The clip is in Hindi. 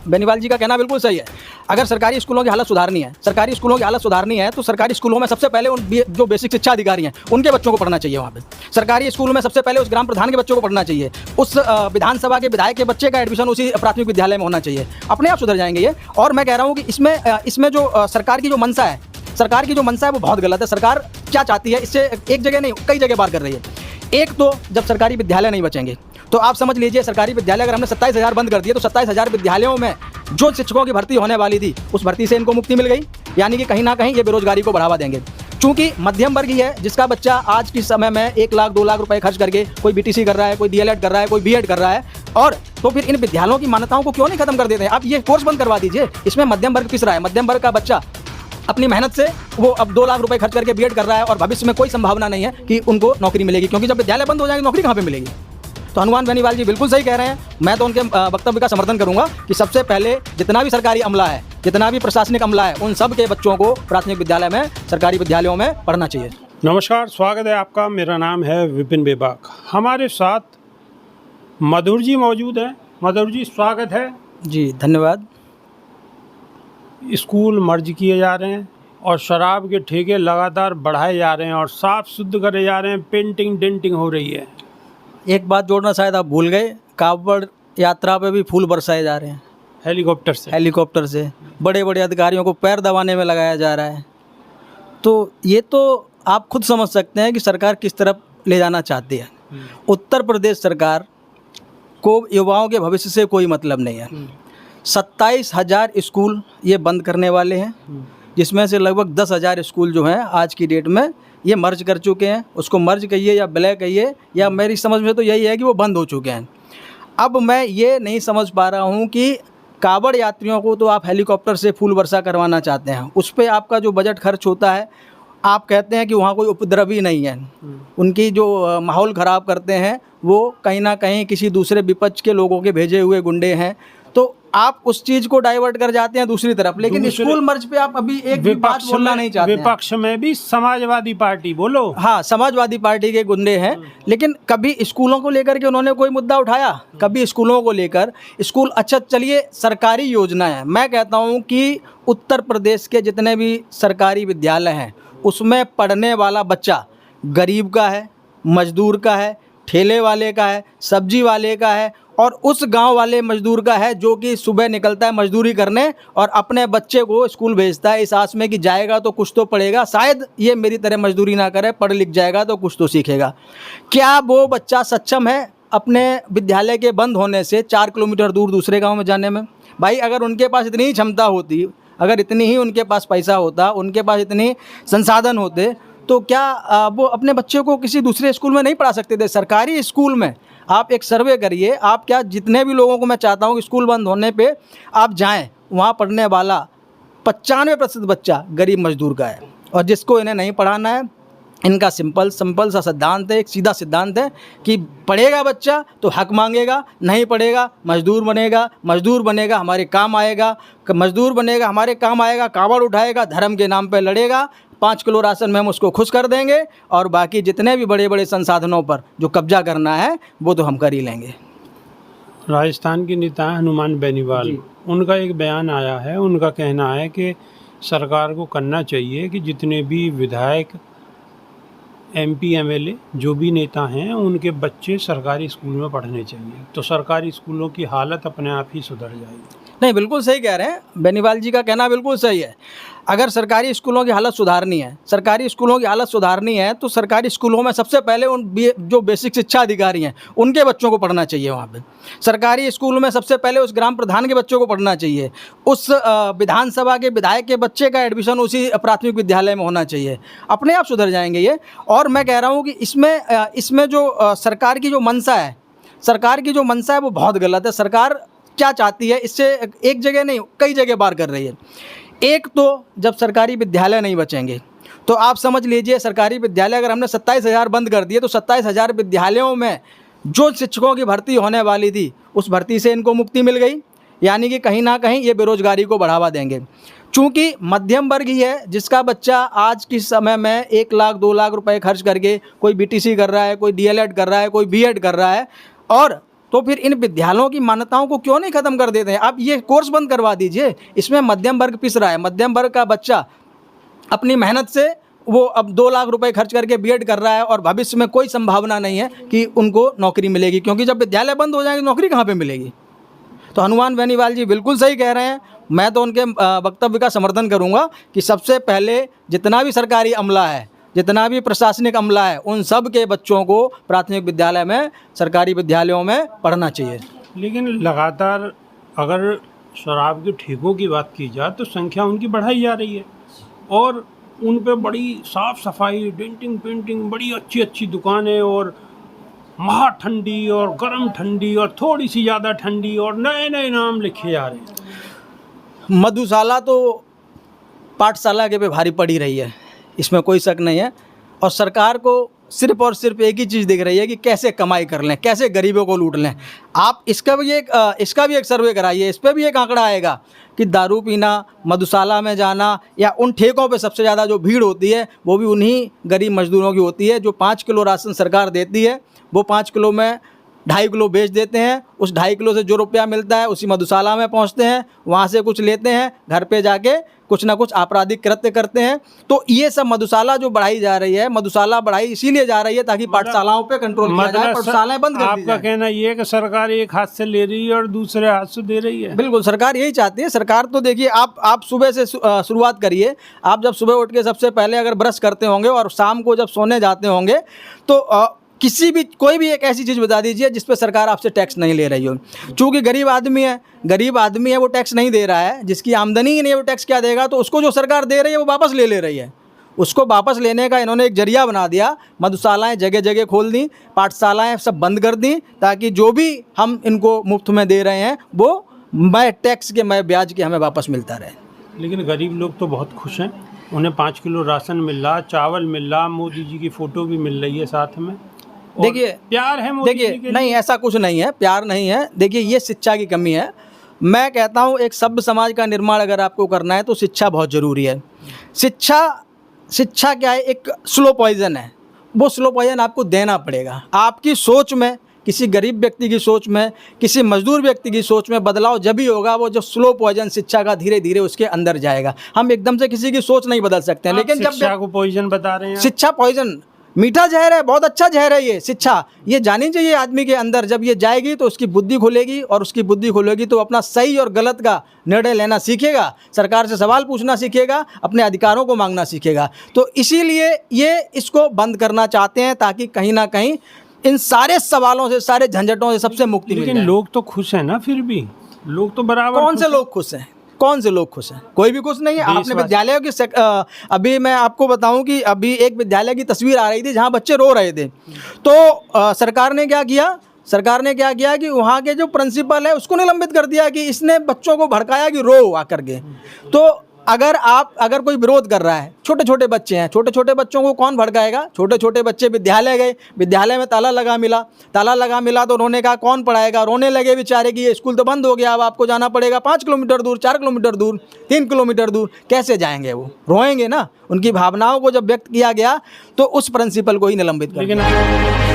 बेनीवाल जी का कहना बिल्कुल सही है। अगर सरकारी स्कूलों की हालत सुधारनी है, सरकारी स्कूलों की हालत सुधारनी है तो सरकारी स्कूलों में सबसे पहले जो बेसिक शिक्षा अधिकारी हैं उनके बच्चों को पढ़ना चाहिए। वहाँ पे सरकारी स्कूल में सबसे पहले उस ग्राम प्रधान के बच्चों को पढ़ना चाहिए, उस विधानसभा के विधायक के बच्चे का एडमिशन उसी प्राथमिक विद्यालय में होना चाहिए। अपने आप सुधर जाएंगे ये। और मैं कह रहा हूँ कि इसमें जो सरकार की जो मंशा है वो बहुत गलत है। सरकार क्या चाहती है, इससे एक जगह नहीं कई जगह बार कर रही है। एक तो जब सरकारी विद्यालय नहीं बचेंगे तो आप समझ लीजिए, सरकारी विद्यालय अगर हमने 27,000 बंद कर दिए तो 27,000 विद्यालयों में जो शिक्षकों की भर्ती होने वाली थी उस भर्ती से इनको मुक्ति मिल गई। यानी कि कहीं ना कहीं ये बेरोजगारी को बढ़ावा देंगे। चूंकि मध्यम वर्ग ही है जिसका बच्चा आज के समय में 1 लाख 2 लाख रुपए खर्च करके कोई बीटीसी कर रहा है, कोई डीएलएड कर रहा है, कोई बीएड कर रहा है, और तो फिर इन विद्यालयों की मान्यताओं को क्यों नहीं खत्म कर देते हैं? आप ये कोर्स बंद करवा दीजिए। इसमें मध्यम वर्ग पिस रहा है। मध्यम वर्ग का बच्चा अपनी मेहनत से वो अब 2 लाख रुपए खर्च करके बीएड कर रहा है और भविष्य में कोई संभावना नहीं है कि उनको नौकरी मिलेगी, क्योंकि जब विद्यालय बंद हो जाएंगे नौकरी कहाँ पे मिलेगी? तो हनुमान बेनीवाल जी बिल्कुल सही कह रहे हैं। मैं तो उनके वक्तव्य का समर्थन करूंगा कि सबसे पहले जितना भी सरकारी अमला है, जितना भी प्रशासनिक अमला है, उन सब के बच्चों को प्राथमिक विद्यालय में, सरकारी विद्यालयों में पढ़ना चाहिए। नमस्कार, स्वागत है आपका। मेरा नाम है विपिन बेबाक। हमारे साथ मधुर जी मौजूद हैं। मधुर जी, स्वागत है जी। धन्यवाद। स्कूल मर्ज किए जा रहे हैं और शराब के ठेके लगातार बढ़ाए जा रहे हैं और साफ शुद्ध करे जा रहे हैं, पेंटिंग डेंटिंग हो रही है। एक बात जोड़ना शायद आप भूल गए, कावड़ यात्रा पे भी फूल बरसाए जा रहे हैं हेलीकॉप्टर से बड़े बड़े अधिकारियों को पैर दबाने में लगाया जा रहा है। तो ये तो आप खुद समझ सकते हैं कि सरकार किस तरफ ले जाना चाहती है। उत्तर प्रदेश सरकार को युवाओं के भविष्य से कोई मतलब नहीं है। 27,000 स्कूल ये बंद करने वाले हैं, जिसमें से लगभग 10,000 स्कूल जो हैं आज की डेट में ये मर्ज कर चुके हैं। उसको मर्ज कहिए या विलय कहिए, या मेरी समझ में तो यही है कि वो बंद हो चुके हैं। अब मैं ये नहीं समझ पा रहा हूँ कि कावड़ यात्रियों को तो आप हेलीकॉप्टर से फूल वर्षा करवाना चाहते हैं, उस पर आपका जो बजट खर्च होता है, आप कहते हैं कि वहाँ कोई उपद्रवी नहीं है, उनकी जो माहौल ख़राब करते हैं वो कहीं ना कहीं किसी दूसरे विपक्ष के लोगों के भेजे हुए गुंडे हैं, तो आप उस चीज़ को डाइवर्ट कर जाते हैं दूसरी तरफ। लेकिन स्कूल मर्ज पे आप अभी एक भी बात बोलना नहीं चाहते। विपक्ष में भी समाजवादी पार्टी बोलो। हाँ, समाजवादी पार्टी के गुंडे हैं, लेकिन कभी स्कूलों को लेकर के उन्होंने कोई मुद्दा उठाया? कभी स्कूलों को लेकर स्कूल, अच्छा चलिए सरकारी योजना है, मैं कहता हूँ कि उत्तर प्रदेश के जितने भी सरकारी विद्यालय हैं उसमें पढ़ने वाला बच्चा गरीब का है, मजदूर का है, ठेले वाले का है, सब्जी वाले का है, और उस गांव वाले मजदूर का है जो कि सुबह निकलता है मजदूरी करने और अपने बच्चे को स्कूल भेजता है इस आस में कि जाएगा तो कुछ तो पढ़ेगा, शायद ये मेरी तरह मजदूरी ना करे, पढ़ लिख जाएगा तो कुछ तो सीखेगा। क्या वो बच्चा सक्षम है अपने विद्यालय के बंद होने से 4 किलोमीटर दूर दूसरे गाँव में जाने में? भाई, अगर उनके पास इतनी ही क्षमता होती, अगर इतनी ही उनके पास पैसा होता, उनके पास इतने संसाधन होते, तो क्या वो अपने बच्चे को किसी दूसरे स्कूल में नहीं पढ़ा सकते थे? सरकारी स्कूल में आप एक सर्वे करिए, आप क्या, जितने भी लोगों को मैं चाहता हूँ कि स्कूल बंद होने पे आप जाएं, वहाँ पढ़ने वाला 95% बच्चा गरीब मजदूर का है। और जिसको इन्हें नहीं पढ़ाना है, इनका सिंपल सा सिद्धांत है, एक सीधा सिद्धांत है कि पढ़ेगा बच्चा तो हक मांगेगा, नहीं पढ़ेगा मजदूर बनेगा हमारे काम आएगा, मजदूर बनेगा हमारे काम आएगा, कावड़ उठाएगा, धर्म के नाम पे लड़ेगा, 5 किलो राशन में हम उसको खुश कर देंगे, और बाकी जितने भी बड़े बड़े संसाधनों पर जो कब्जा करना है वो तो हम कर ही लेंगे। राजस्थान के नेता हनुमान बेनीवाल, उनका एक बयान आया है। उनका कहना है कि सरकार को करना चाहिए कि जितने भी विधायक, एमपी, एमएलए जो भी नेता हैं, उनके बच्चे सरकारी स्कूल में पढ़ने चाहिए, तो सरकारी स्कूलों की हालत अपने आप ही सुधर जाएगी। नहीं, बिल्कुल सही कह रहे हैं, बेनीवाल जी का कहना बिल्कुल सही है। अगर सरकारी स्कूलों की हालत सुधारनी है, तो सरकारी स्कूलों में सबसे पहले जो बेसिक शिक्षा अधिकारी हैं उनके बच्चों को पढ़ना चाहिए। वहाँ पे सरकारी स्कूल में सबसे पहले उस ग्राम प्रधान के बच्चों को पढ़ना चाहिए, उस विधानसभा के विधायक के बच्चे का एडमिशन उसी प्राथमिक विद्यालय में होना चाहिए। अपने आप सुधर जाएंगे ये। और मैं कह रहा हूँ कि इसमें जो सरकार की जो मंशा है वो बहुत गलत है। सरकार क्या चाहती है, इससे एक जगह नहीं कई जगह बार कर रही है। एक तो जब सरकारी विद्यालय नहीं बचेंगे तो आप समझ लीजिए, सरकारी विद्यालय अगर हमने 27,000 बंद कर दिए तो 27,000 विद्यालयों में जो शिक्षकों की भर्ती होने वाली थी उस भर्ती से इनको मुक्ति मिल गई। यानी कि कहीं ना कहीं ये बेरोजगारी को बढ़ावा देंगे। चूँकि मध्यम वर्ग ही है जिसका बच्चा आज के समय में 1 लाख 2 लाख रुपए खर्च करके कोई बीटीसी कर रहा है, कोई डीएलएड कर रहा है, कोई बीएड कर रहा है, और तो फिर इन विद्यालयों की मान्यताओं को क्यों नहीं ख़त्म कर देते हैं? आप ये कोर्स बंद करवा दीजिए। इसमें मध्यम वर्ग पिस रहा है। मध्यम वर्ग का बच्चा अपनी मेहनत से वो अब 2 लाख रुपए खर्च करके बीएड कर रहा है और भविष्य में कोई संभावना नहीं है कि उनको नौकरी मिलेगी, क्योंकि जब विद्यालय बंद हो जाएंगे नौकरी कहाँ पे मिलेगी? तो हनुमान बेनीवाल जी बिल्कुल सही कह रहे हैं। मैं तो उनके वक्तव्य का समर्थन करूंगा कि सबसे पहले जितना भी सरकारी अमला है, जितना भी प्रशासनिक अमला है, उन सब के बच्चों को प्राथमिक विद्यालय में, सरकारी विद्यालयों में पढ़ना चाहिए। लेकिन लगातार अगर शराब के ठेकों की बात की जाए तो संख्या उनकी बढ़ाई जा रही है और उन पे बड़ी साफ सफाई, डेंटिंग पेंटिंग, बड़ी अच्छी अच्छी दुकानें और महा ठंडी और गर्म ठंडी और थोड़ी सी ज़्यादा ठंडी और नए नए नाम लिखे जा रहे हैं। मधुशाला तो पाठशाला के पे भारी पड़ी रही है, इसमें कोई शक नहीं है। और सरकार को सिर्फ और सिर्फ एक ही चीज़ दिख रही है कि कैसे कमाई कर लें, कैसे गरीबों को लूट लें। आप इसका भी एक सर्वे कराइए, इस पर भी एक आंकड़ा आएगा कि दारू पीना, मधुशाला में जाना या उन ठेकों पे सबसे ज़्यादा जो भीड़ होती है वो भी उन्हीं गरीब मजदूरों की होती है। जो 5 किलो राशन सरकार देती है वो 5 किलो में 2.5 किलो बेच देते हैं। उस 2.5 किलो से जो रुपया मिलता है उसी मधुशाला में पहुंचते हैं, वहां से कुछ लेते हैं, घर पे जाके कुछ ना कुछ आपराधिक कृत्य करते हैं। तो ये सब मधुशाला जो बढ़ाई जा रही है, मधुशाला बढ़ाई इसीलिए जा रही है ताकि पाठशालाओं पे कंट्रोल किया जाए, पाठशालाएं बंद कर दी आपका जाए। कहना ये है कि सरकार एक हाथ से ले रही है और दूसरे हाथ से दे रही है? बिल्कुल, सरकार यही चाहती है। सरकार तो देखिए, आप सुबह से शुरुआत करिए। आप जब सुबह उठ के सबसे पहले अगर ब्रश करते होंगे और शाम को जब सोने जाते होंगे तो कोई भी एक ऐसी चीज़ बता दीजिए जिस पे सरकार आपसे टैक्स नहीं ले रही हो। चूँकि गरीब आदमी है वो टैक्स नहीं दे रहा है, जिसकी आमदनी ही नहीं है वो टैक्स क्या देगा? तो उसको जो सरकार दे रही है वो वापस ले रही है। उसको वापस लेने का इन्होंने एक जरिया बना दिया। मधुशालाएं जगह जगह खोल दी, पाठशालाएं सब बंद कर दी, ताकि जो भी हम इनको मुफ्त में दे रहे हैं वो मैं टैक्स के, मैं ब्याज के हमें वापस मिलता रहे। लेकिन गरीब लोग तो बहुत खुश हैं, उन्हें 5 किलो राशन मिल रहा, चावल मिल रहा, मोदी जी की फ़ोटो भी मिल रही है साथ में। देखिए, प्यार है मोदी जी के देखिए, लिए? नहीं, ऐसा कुछ नहीं है, प्यार नहीं है। देखिए, ये शिक्षा की कमी है। मैं कहता हूँ एक सभ्य समाज का निर्माण अगर आपको करना है तो शिक्षा बहुत ज़रूरी है। शिक्षा क्या है? एक स्लो पॉइजन है। वो स्लो पॉइजन आपको देना पड़ेगा। आपकी सोच में, किसी गरीब व्यक्ति की सोच में, किसी मजदूर व्यक्ति की सोच में बदलाव जब ही होगा, वो जो स्लो पॉइजन शिक्षा का धीरे धीरे उसके अंदर जाएगा। हम एकदम से किसी की सोच नहीं बदल सकते हैं। लेकिन जब शिक्षा को पॉइजन बता रहे हैं, शिक्षा पॉइजन, मीठा जहर है, बहुत अच्छा जहर है ये शिक्षा। ये जानी चाहिए आदमी के अंदर। जब ये जाएगी तो उसकी बुद्धि खुलेगी, और उसकी बुद्धि खुलेगी तो अपना सही और गलत का निर्णय लेना सीखेगा, सरकार से सवाल पूछना सीखेगा, अपने अधिकारों को मांगना सीखेगा। तो इसीलिए ये इसको बंद करना चाहते हैं, ताकि कहीं ना कहीं इन सारे सवालों से, सारे झंझटों से सबसे मुक्ति मिल जाए। लेकिन लोग तो खुश हैं ना, फिर भी लोग तो बराबर। कौन से लोग खुश हैं? कौन से लोग खुश हैं? कोई भी खुश नहीं है। आपने विद्यालयों की अभी मैं आपको बताऊं कि अभी एक विद्यालय की तस्वीर आ रही थी जहां बच्चे रो रहे थे। तो सरकार ने क्या किया कि वहाँ के जो प्रिंसिपल है उसको निलंबित कर दिया कि इसने बच्चों को भड़काया कि रो आकर के। तो अगर कोई विरोध कर रहा है, छोटे छोटे बच्चे हैं, छोटे छोटे बच्चों को कौन भड़काएगा? छोटे छोटे बच्चे विद्यालय गए, विद्यालय में ताला लगा मिला तो उन्होंने कहा कौन पढ़ाएगा? रोने लगे बेचारे कि ये स्कूल तो बंद हो गया, अब आपको जाना पड़ेगा 5 किलोमीटर दूर, 4 किलोमीटर दूर, 3 किलोमीटर दूर। कैसे जाएंगे? वो रोएंगे ना। उनकी भावनाओं को जब व्यक्त किया गया तो उस प्रिंसिपल को ही निलंबित कर दिया।